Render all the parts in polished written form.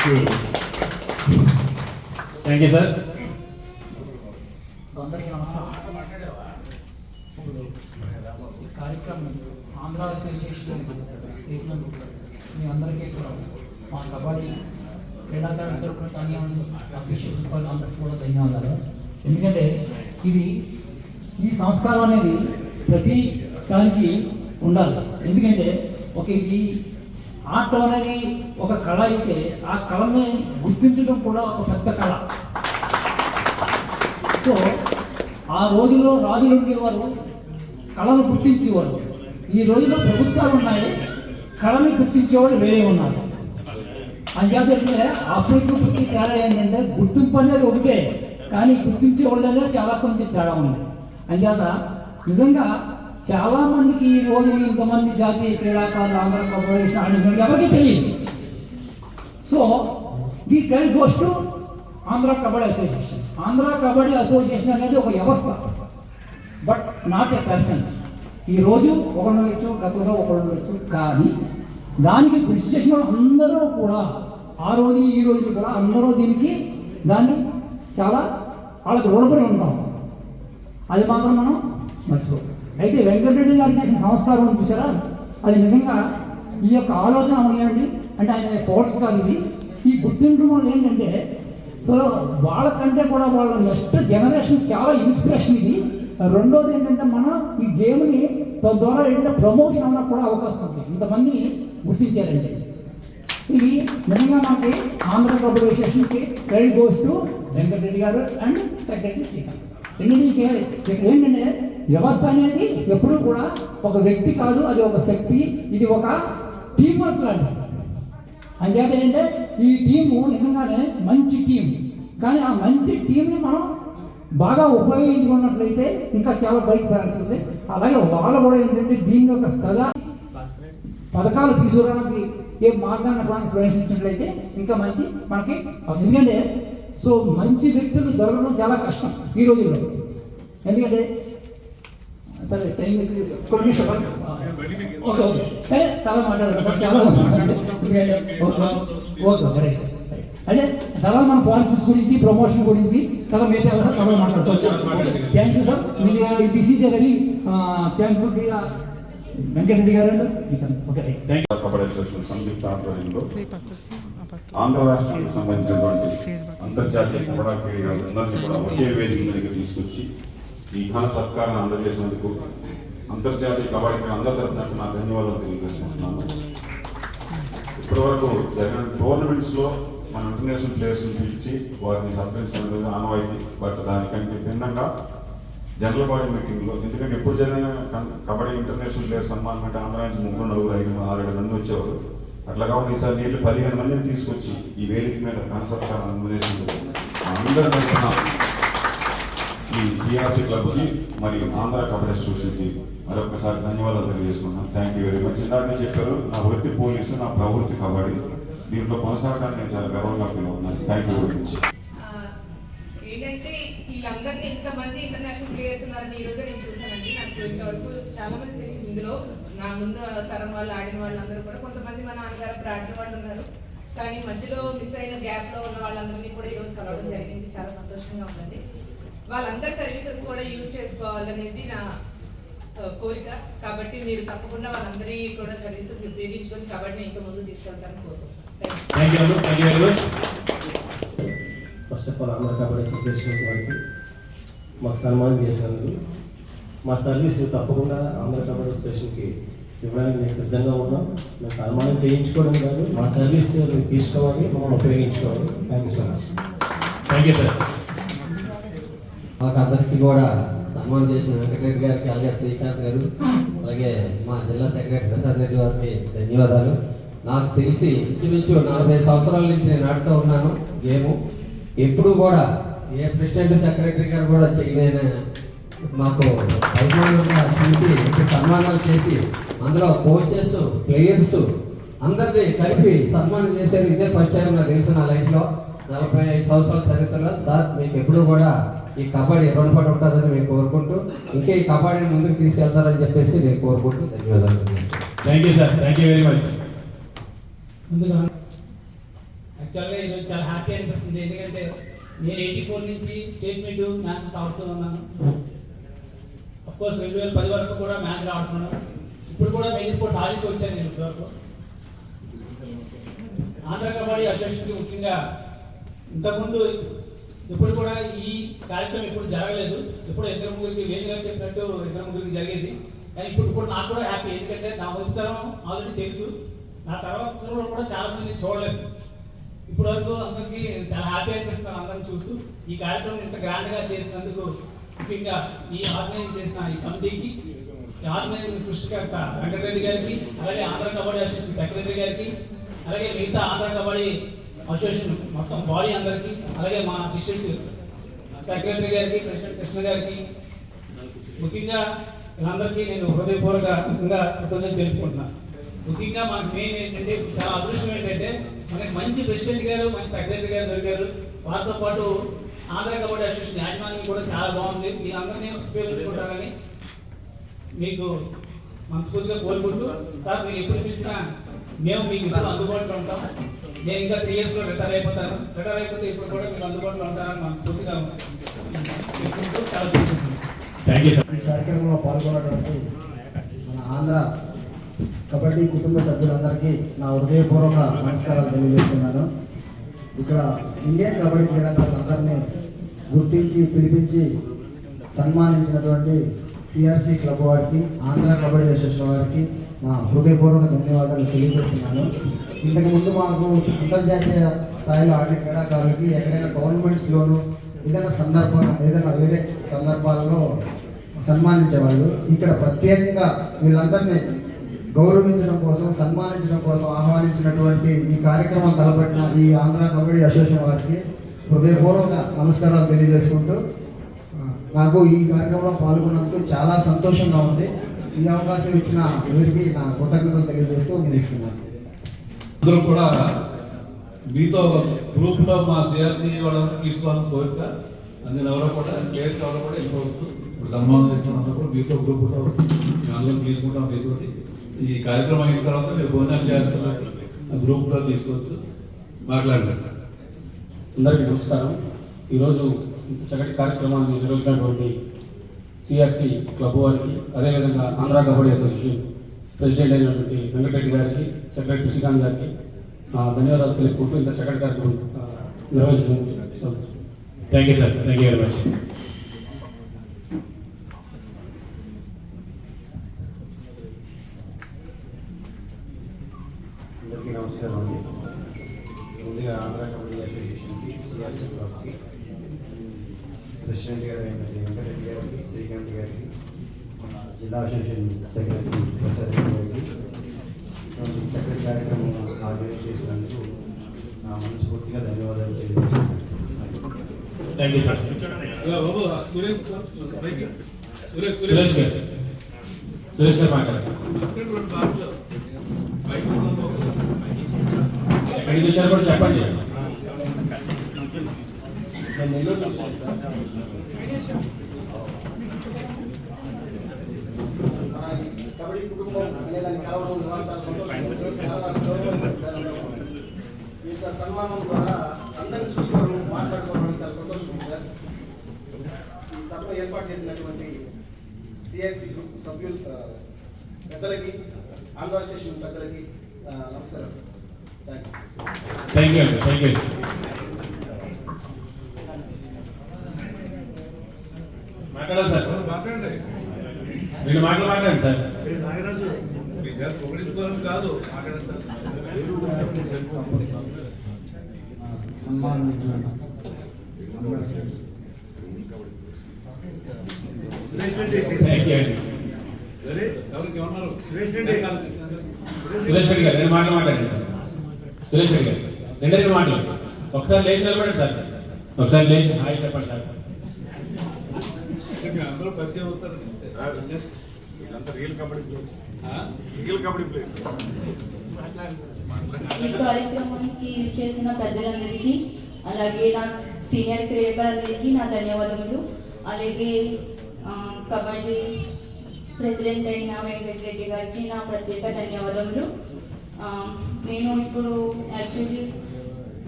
Thank you sir. అందరికీ నమస్కారం. ఈ కార్యక్రమం ఆంధ్ర అసోసియేషన్ చేసినందుకు మీ అందరికీ కూడా మా కబడ్డీ క్రీడాకారుల తరపున కానివ్వండి, అఫీషియల్స్ అందరికీ కూడా ధన్యవాదాలు. ఎందుకంటే ఈ సంస్కారం అనేది ప్రతి దానికి ఉండాలి. ఎందుకంటే ఇది ఆట అనేది ఒక కళ అయితే ఆ కళని గుర్తించడం కూడా ఒక పెద్ద కళ. సో ఆ రోజుల్లో రాజులు ఉండేవారు, కళను గుర్తించేవారు. ఈ రోజుల్లో ప్రభుత్వాలు ఉన్నాయి, కళని గుర్తించేవాళ్ళు వేరే ఉన్నారు. అంచేతంటే అప్పటికి తేడా ఏంటంటే గుర్తింపు అనేది ఒకటే, కానీ గుర్తించే వాళ్ళనే చాలా కొంచెం తేడా ఉంది. అంచేత నిజంగా చాలామందికి ఈ రోజు ఇంతమంది జాతీయ క్రీడాకారులు ఆంధ్ర కబడ్డీ ఆడిన ఎవరికి తెలియదు. So the credit goes to Andhra kabaddi association. Andhra kabaddi association అనేది ఒక వ్యవస్థ, బట్ నాట్ ఏ పర్సన్స్. ఈరోజు ఒకళ్ళు ఉండొచ్చు, గతంలో ఒకళ్ళు ఉండొచ్చు, కానీ దానికి కృషి చేసిన అందరూ కూడా ఆ రోజు ఈ రోజు కూడా అందరూ దాన్ని చాలా వాళ్ళకి రుణపడి ఉంటాం. అది మాత్రం మనం మర్చిపోతాం. అయితే వెంకటరెడ్డి గారు చేసిన సంస్కారం చూసారా, అది నిజంగా ఈ యొక్క ఆలోచన ఏంటి అంటే ఆయన పోర్ట్స్ కాదు ఇది. ఈ గుర్తించడం వల్ల ఏంటంటే సో వాళ్ళకంటే కూడా వాళ్ళ నెక్స్ట్ జనరేషన్ చాలా ఇన్స్పిరేషన్ ఇది. రెండోది ఏంటంటే మనం ఈ గేమ్ని తద్వారా ఏంటంటే ప్రమోషన్ అన్న కూడా అవకాశం ఉంది. ఇంతమందిని గుర్తించారండి. ఇది నిజంగా మనకి ఆంధ్ర కబడ్డీ అసోసియేషన్కి క్రెడిట్ గోస్ టు వెంకటరెడ్డి గారు అండ్ సెక్రటరీ శ్రీకాంత్. రెండింటికి ఇక్కడ ఏంటంటే వ్యవస్థ అనేది ఎప్పుడూ కూడా ఒక వ్యక్తి కాదు, అది ఒక శక్తి, ఇది ఒక టీం వర్క్ లాంటిది. అంచేత ఏంటంటే ఈ టీము నిజంగానే మంచి టీం, కానీ ఆ మంచి టీంని మనం బాగా ఉపయోగించుకున్నట్లయితే ఇంకా చాలా బయట పెరుగుతుంది. అలాగే వాళ్ళు కూడా ఏంటంటే దీని యొక్క సదా పథకాలు తీసుకురావడానికి ఏ మార్గాన్ని ప్రవేశించినట్లయితే ఇంకా మంచి మనకి. ఎందుకంటే సో మంచి వ్యక్తులు దొరకడం చాలా కష్టం ఈ రోజుల్లో. ఎందుకంటే సరే టైం కొన్ని నిమిషాలు ఓకే సరే చాలా మాట్లాడారు సార్, చాలా ఓకే రైట్ సార్. అంటే తర్వాత మన పాలసీస్ గురించి, ప్రమోషన్ గురించి తర్వాత మిగతా తర్వాత మాట్లాడుకోవచ్చు. Thank you sir. మీరు this is a very thankful Venkatareddy గారు. కబడ్డీ అసోసియేషన్ సంయుక్త ఆధ్వర్యంలో ఆంధ్ర రాష్ట్రానికి సంబంధించినటువంటి అంతర్జాతీయ కబడ్డీ క్రీడలందరినీ కూడా ఒకే వేదిక మీదకి తీసుకొచ్చి ఈ ఘన సత్కారాన్ని అందజేసినందుకు అంతర్జాతీయ కబడ్డీ అందరి తరఫున నా ధన్యవాదాలు తెలియజేసుకుంటున్నాను. ఇప్పటివరకు జరిగిన టోర్నమెంట్స్లో మన ఇంటర్నేషనల్ ప్లేయర్స్ని పిలిచి వారిని సత్కరించినందుకు ఆనవాయితీ. బట్ దానికంటే భిన్నంగా జనరల్ బాడీ మీటింగ్లో, ఎందుకంటే ఎప్పుడు జరిగిన కబడ్డీ ఇంటర్నేషనల్ ప్లేయర్స్ సన్మానం అంటే ఆంధ్ర నుంచి 3, 4, 5, 6 మంది వచ్చేవారు. అట్లా కాబట్టి ఈసారి నీళ్ళు 15 మందిని తీసుకొచ్చి ఈ వేదిక మీద ఘన సత్కారం అందజేసినందుకు అందరి తరఫున ఈ సిఆర్సీ క్లబ్కి మరియు ఆంధ్ర కబడ్డీ అసోసియేషన్కి మరొకసారి ధన్యవాదాలు తెలియజేసుకున్నాను. Thank you very much. ఇందాక చెప్పారు నా వృత్తి పోలీసు, నా ప్రవృత్తి కబడ్డీ. దీంట్లో కొనసాగడానికి నేను చాలా గర్వంగా ఫీల్ అవుతున్నాను. Thank you very much. ఏంటంటే వీళ్ళందరినీ ఇంతమంది ఇంటర్నేషనల్ ప్లేయర్స్ ఉన్నారని ఈ రోజే నేను చూసానండి. నాకు ఇంతవరకు చాలా మంది తెలియదు. ఇందులో నా ముందు తరం వాళ్ళు ఆడిన వాళ్ళందరూ కూడా కొంతమంది మా నాన్నగారు అప్పుడు ఆడిన వాళ్ళు ఉన్నారు, కానీ మధ్యలో మిస్ అయిన గ్యాప్లో ఉన్న వాళ్ళందరినీ కూడా ఈరోజు కలవడం జరిగింది. చాలా సంతోషంగా ఉందండి. వాళ్ళందరి సర్వీసెస్ కూడా యూజ్ చేసుకోవాలనేది నా కోరిక. కాబట్టి మీరు తప్పకుండా వాళ్ళందరి కూడా సర్వీసెస్ ఉపయోగించుకొని కబడ్డీని ఇంకా ముందు తీసుకెళ్తారని కోరుకుంటున్నాను. First of all Andhra kabaddi association వారికి మాకు సన్మానం చేసినందుకు మా సర్వీస్ తప్పకుండా ఆంధ్ర కబడ్డీ అసోసియేషన్కి ఇవ్వడానికి మేము సిద్ధంగా ఉన్నాం. మేము సన్మానం చేయించుకోవడం కాదు, మా సర్వీస్ మీరు తీసుకోవాలి, మమ్మల్ని ఉపయోగించుకోవాలి. Thank you so much. Thank you sir. మాకు అందరికీ కూడా సన్మానం చేసిన వెంకటరెడ్డి గారికి, అలాగే శ్రీకాంత్ గారు, అలాగే మా జిల్లా సెక్రటరీ ప్రసాద్ రెడ్డి గారికి ధన్యవాదాలు. నాకు తెలిసి ఇంచుమించు 40 సంవత్సరాల నుంచి నేను ఆడుతూ ఉన్నాను గేము. ఎప్పుడు కూడా ఏ ప్రెసిడెంట్ సెక్రటరీ గారు కూడా చేయలేని మాకు అభిమానంగా చూసి సన్మానాలు చేసి అందులో కోచెస్, ప్లేయర్స్ అందరినీ కలిపి సన్మానం చేసేది ఇదే ఫస్ట్ టైం నాకు తెలిసిన నా లైఫ్లో. 45 సంవత్సరాల చరిత్రలో సార్ మీకు ఎప్పుడు కూడా ఈ కబడ్డీ రుణపడి ఉంటుందని మేము కోరుకుంటూ ఇంకా ఈ కబడ్డీని ముందుకు తీసుకెళ్తారని చెప్పేసి నేను కోరుకుంటూ ధన్యవాదాలు. Thank you sir. Thank you very much. ముందుగా యాక్చువల్గా ఈరోజు చాలా హ్యాపీ అనిపిస్తుంది. ఎందుకంటే నేను 84 నుంచి స్టేట్ మీట్ మ్యాచెస్ ఆడుతూ ఉన్నాను. అఫ్కోర్స్ 2010 వరకు కూడా మ్యాచ్లు ఆడుతున్నాను. ఇప్పుడు కూడా మేజర్ పోర్ట్స్ ఆడేసి వచ్చాను నేను ఇప్పటివరకు. ఆంధ్ర కబడ్డీ అసోసియేషన్కి ముఖ్యంగా ఇంతకుముందు ఇప్పుడు కూడా ఈ కార్యక్రమం ఎప్పుడు జరగలేదు. ఇప్పుడు ఇద్దరు ముగ్గురికి వేదికగా చెప్పినట్టు ఇద్దరు ముగ్గురికి జరిగేది. కానీ ఇప్పుడు నాకు కూడా హ్యాపీ, ఎందుకంటే నా మొదటితరం ఆల్రెడీ తెలుసు, నా తర్వాత కూడా చాలా మంది చూడలేదు. ఇప్పటి వరకు అందరికీ చాలా హ్యాపీ అనిపిస్తున్నాను అందరిని చూస్తూ. ఈ కార్యక్రమం ఇంత గ్రాండ్గా చేసినందుకు ముఖ్యంగా ఈ ఆర్గనైజ్ చేసిన ఈ కమిటీకి, ఈ ఆర్గనైజ్ సృష్టికర్త వెంకటరెడ్డి గారికి, అలాగే ఆంధ్ర కబడ్డీ అసోసియేషన్ సెక్రటరీ గారికి, అలాగే మిగతా ఆంధ్ర కబడ్డీ అసోసియేషన్ మొత్తం బాడీ అందరికీ, అలాగే మా డిస్ట్రిక్ట్ సెక్రటరీ గారికి, ప్రెసిడెంట్ కృష్ణ గారికి, ముఖ్యంగా వీళ్ళందరికీ నేను హృదయపూర్వకంగా కృతజ్ఞతలు తెలుపుకుంటున్నాను. ముఖ్యంగా మనకు మెయిన్ ఏంటంటే చాలా అదృష్టం ఏంటంటే మనకి మంచి ప్రెసిడెంట్ గారు, మంచి సెక్రటరీ గారు దొరికారు. వారితో పాటు ఆంధ్ర కబడ్డీ అసోసియేషన్ యాజమాన్యం కూడా చాలా బాగుంది. వీళ్ళందరినీ ఉపయోగించుకుంటారని మీకు మనస్ఫూర్తిగా కోరుకుంటూ, సార్ మీరు ఎప్పుడు పిలిచినా మేము మీకు ఇప్పుడు అందుబాటులో ఉంటాం. నేను ఇంకా 3 yearsలో రిటైర్ అయిపోతాను. రిటైర్ అయిపోతే ఇప్పుడు కూడా మీకు అందుబాటులో ఉంటారని మనస్ఫూర్తిగా చాలా థ్యాంక్ యూ సార్. ఈ కార్యక్రమంలో పాల్గొన్నటువంటి మన ఆంధ్ర కబడ్డీ కుటుంబ సభ్యులందరికీ నా హృదయపూర్వక నమస్కారాలు తెలియజేస్తున్నాను. ఇక్కడ ఇండియన్ కబడ్డీ క్రీడాకారులందరినీ గుర్తించి పిలిపించి సన్మానించినటువంటి సిఆర్సి క్లబ్ వారికి, ఆంధ్ర కబడ్డీ అసోసియేషన్ వారికి నా హృదయపూర్వక ధన్యవాదాలు తెలియజేస్తున్నాను. ఇంతకుముందు మాకు అంతర్జాతీయ స్థాయిలో ఆడిన క్రీడాకారులకి ఎక్కడైనా గవర్నమెంట్స్లోనూ ఏదైనా వేరే సందర్భాల్లో సన్మానించేవాళ్ళు. ఇక్కడ ప్రత్యేకంగా వీళ్ళందరినీ గౌరవించడం కోసం, సన్మానించడం కోసం ఆహ్వానించినటువంటి ఈ కార్యక్రమం తలపెట్టిన ఈ ఆంధ్ర కబడ్డీ అసోసియేషన్ వారికి హృదయపూర్వక నమస్కారాలు తెలియజేసుకుంటూ, నాకు ఈ కార్యక్రమంలో పాల్గొన్నందుకు చాలా సంతోషంగా ఉంది. ఈ అవకాశం ఇచ్చిన వీరికి నా కృతజ్ఞతలు తెలియజేస్తూ ముగిస్తున్నాను. అందరూ కూడా మీతో గ్రూప్లో మా సిఆర్సీ వాళ్ళందరూ తీసుకోవాలని కోరిక. అందులో ఎవరో కూడా ప్లేయర్స్ ఎవరో కూడా వెళ్ళిపోవచ్చు. ఇప్పుడు సన్మానం చేస్తున్న అందరూ కూడా మీతో గ్రూప్లో అందరం తీసుకుంటాం. మీతో ఈ కార్యక్రమం అయిన తర్వాత మీరు భోజనాలు చేస్తున్నారు, గ్రూప్లో తీసుకోవచ్చు. మాట్లాడండి. అందరికీ నమస్కారం. ఈరోజు ఇంత చక్కటి కార్యక్రమాన్ని నిర్వహించినటువంటి సిఆర్సి క్లబ్ వారికి, అదేవిధంగా ఆంధ్ర కబడ్డీ అసోసియేషన్ ప్రెసిడెంట్ అయినటువంటి వెంకటరెడ్డి గారికి, సెక్రటరీ శ్రీకాంత్ గారికి ధన్యవాదాలు తెలుపుకుంటూ ఇంత చక్కటి కార్యక్రమం నిర్వహించడం. Thank you sir. Thank you very much. అందరికీ నమస్కారం అండి. ముందుగా ఆంధ్ర కబడ్డీ అసోసియేషన్కి, సిఆర్సి క్లబ్కి, ప్రెసిడెంట్ గారు అయినటువంటి వెంకటరెడ్డి గారికి, శ్రీకాంత్ గారికి, మన జిల్లా అసోసియేషన్ సెక్రటరీ ప్రసాద్ గారికి చక్కటి కార్యక్రమం ఆర్గనైజ్ చేసినందుకు నా మనస్ఫూర్తిగా ధన్యవాదాలు తెలియజేస్తున్నాను. Thank you sir. సురేష్ గారు మాట్లాడారు. ఎక్కడికి చూసారు కూడా చెప్పండి. నేను నెల్లూరు నుంచి వచ్చాను సార్. మన కబడ్డీ కుటుంబం అనే దాన్ని కలవడం ద్వారా చాలా సంతోషంగా ఉంది. చాలా గౌరవం సార్. ఈ యొక్క సన్మానం ద్వారా అందరిని చూసుకోవడం, మాట్లాడుకోవడం చాలా సంతోషంగా ఉంది సార్. ఈ సభను ఏర్పాటు చేసినటువంటి సిఐసి గ్రూప్ సభ్యులు పెద్దలకి, ఆంధ్ర అసోసియేషన్ పెద్దలకి నమస్కారం సార్. థ్యాంక్ యూ అండి. Thank you. మాట్లాడాలి సార్. మీరు మాట్లాడండి సార్. కాదు థ్యాంక్ యూ అండి. సురేష్ రెడ్డి గారు 2 మాటలు మాట్లాడండి సార్. సురేష్ రెడ్డి గారు 2 మాటలు. ఒకసారి లేచి నిలబడండి సార్. ఒకసారి లేచి హాయ్ చెప్పండి సార్. అందరూ పరిచయం అవుతారు. ఈ కార్యక్రమానికి విజ్ చేసిన పెద్దలందరికీ, అలాగే నా సీనియర్ క్రీడాకారులందరికీ నా ధన్యవాదములు. అలాగే కబడ్డీ ప్రెసిడెంట్ అయిన వెంకటరెడ్డి గారికి నా ప్రత్యేక ధన్యవాదములు. నేను ఇప్పుడు యాక్చువల్లీ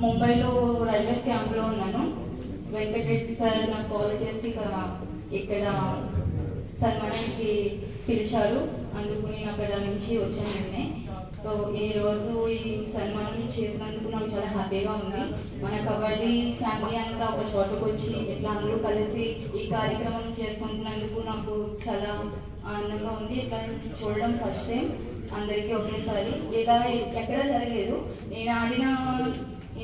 ముంబైలో రైల్వేస్ క్యాంప్లో ఉన్నాను. వెంకటరెడ్డి సార్ నాకు కాల్ చేసి ఇక్కడ సన్మానానికి పిలిచారు. అందుకు నేను అక్కడ నుంచి వచ్చాను నిన్నే. సో ఈరోజు ఈ సన్మానం చేసినందుకు నాకు చాలా హ్యాపీగా ఉంది. మన కబడ్డీ ఫ్యామిలీ అంతా ఒక చోటుకు వచ్చి ఇట్లా అందరూ కలిసి ఈ కార్యక్రమం చేసుకుంటున్నందుకు నాకు చాలా ఆనందంగా ఉంది. ఇట్లా చూడడం ఫస్ట్ టైం అందరికీ ఒకేసారి. ఇలా ఎక్కడా జరగలేదు. నేను ఆడిన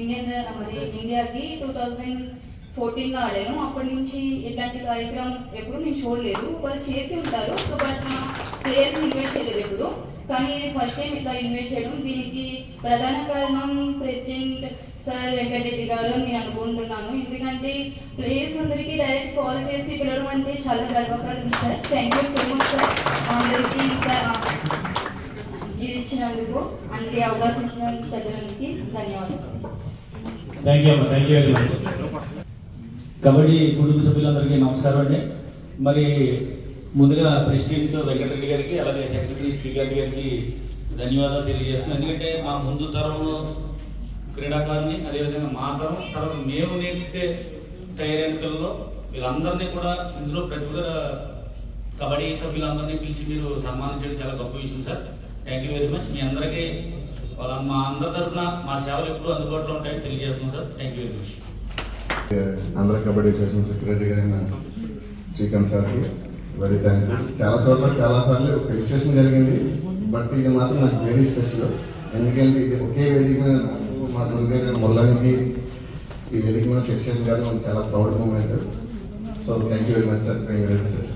ఇండియాకి 2014లో ఆడాను. అప్పటి నుంచి ఇట్లాంటి కార్యక్రమం ఎప్పుడు నేను చూడలేదు. వాళ్ళు చేసి ఉంటారు, బట్ నా ప్లేయర్స్ని ఇన్వైట్ చేయలేదు ఎప్పుడు. కానీ ఇది ఫస్ట్ టైం ఇట్లా ఇన్వైట్ చేయడం. దీనికి ప్రధాన కారణం ప్రెసిడెంట్ సార్ వెంకటరెడ్డి గారు నేను అనుకుంటున్నాను. ఎందుకంటే ప్లేయర్స్ అందరికీ డైరెక్ట్ కాల్ చేసి పిలవడం అంటే చాలా గర్వకారం sir. Thank you so much sir. అందరికీ ఇంకా ఇది ఇచ్చినందుకు, అందుకే అవకాశం ఇచ్చినందుకు పెద్దలందరికీ ధన్యవాదాలు. థ్యాంక్ యూ అమ్మా, thank you very much. Kabaddi కుటుంబ సభ్యులందరికీ నమస్కారం అండి. మరి ముందుగా ప్రెసిడెంట్ వెంకటరెడ్డి గారికి, అలాగే సెక్రటరీ శ్రీకాంత్ గారికి ధన్యవాదాలు తెలియజేస్తున్నాం. ఎందుకంటే మా ముందు తరంలో క్రీడాకారుని, అదేవిధంగా మా తరం తర్వాత మేము నేర్పితే తయారైన పిల్లలు వీళ్ళందరినీ కూడా ఇందులో ప్రతి ఒక్క కబడ్డీ సభ్యులందరినీ పిలిచి మీరు సన్మానించడం చాలా గొప్ప విషయం sir. Thank you very much. మీ అందరికీ మా అందరి తరఫున మా సేవలు ఎప్పుడూ అందుబాటులో ఉంటాయని తెలియజేస్తున్నాం sir. Thank you very much. Andhra kabaddi association secretary గారైన శ్రీకాంత్ సార్కి వెరీ థ్యాంక్ యూ. చాలా చోట్ల చాలాసార్లు ఫెలిసిటేషన్ జరిగింది, బట్ ఇది మాత్రం నాకు వెరీ స్పెషల్. ఎందుకంటే ఇది ఒకే వేదిక మీద నాకు మా గురుగారు మొదలనికి ఈ వేదిక మీద ఫెలిసిటేషన్ గారు చాలా proud moment. So thank you very much sir. Thank you very much sir.